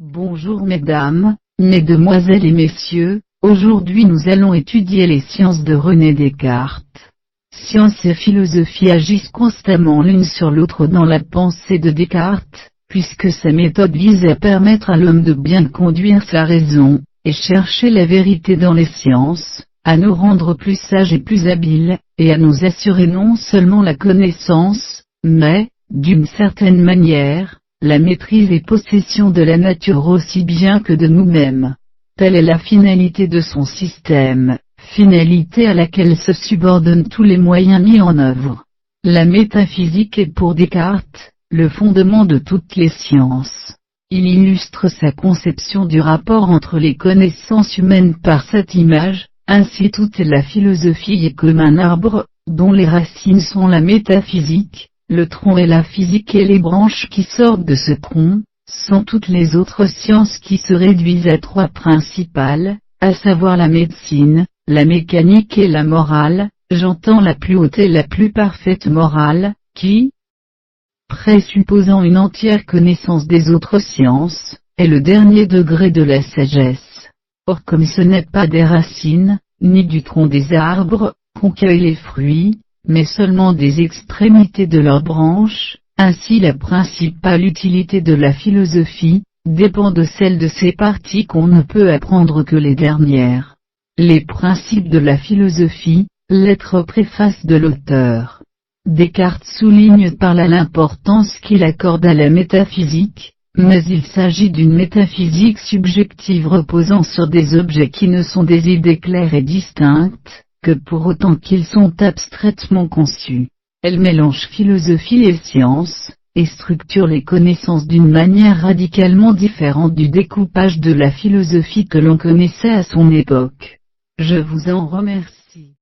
Bonjour mesdames, mesdemoiselles et messieurs, aujourd'hui nous allons étudier les sciences de René Descartes. Science et philosophie agissent constamment l'une sur l'autre dans la pensée de Descartes, puisque sa méthode vise à permettre à l'homme de bien conduire sa raison, et chercher la vérité dans les sciences, à nous rendre plus sages et plus habiles, et à nous assurer non seulement la connaissance, mais, d'une certaine manière, la maîtrise et possession de la nature aussi bien que de nous-mêmes. Telle est la finalité de son système, finalité à laquelle se subordonnent tous les moyens mis en œuvre. La métaphysique est pour Descartes, le fondement de toutes les sciences. Il illustre sa conception du rapport entre les connaissances humaines par cette image, ainsi toute la philosophie est comme un arbre, dont les racines sont la métaphysique, le tronc est la physique et les branches qui sortent de ce tronc, sont toutes les autres sciences qui se réduisent à trois principales, à savoir la médecine, la mécanique et la morale, j'entends la plus haute et la plus parfaite morale, qui, présupposant une entière connaissance des autres sciences, est le dernier degré de la sagesse. Or comme ce n'est pas des racines, ni du tronc des arbres, qu'on cueille les fruits, mais seulement des extrémités de leurs branches, ainsi la principale utilité de la philosophie, dépend de celle de ses parties qu'on ne peut apprendre que les dernières. Les principes de la philosophie, lettre préface de l'auteur. Descartes souligne par là l'importance qu'il accorde à la métaphysique, mais il s'agit d'une métaphysique subjective reposant sur des objets qui ne sont des idées claires et distinctes, que pour autant qu'ils sont abstraitement conçus. Elle mélange philosophie et science, et structure les connaissances d'une manière radicalement différente du découpage de la philosophie que l'on connaissait à son époque. Je vous en remercie.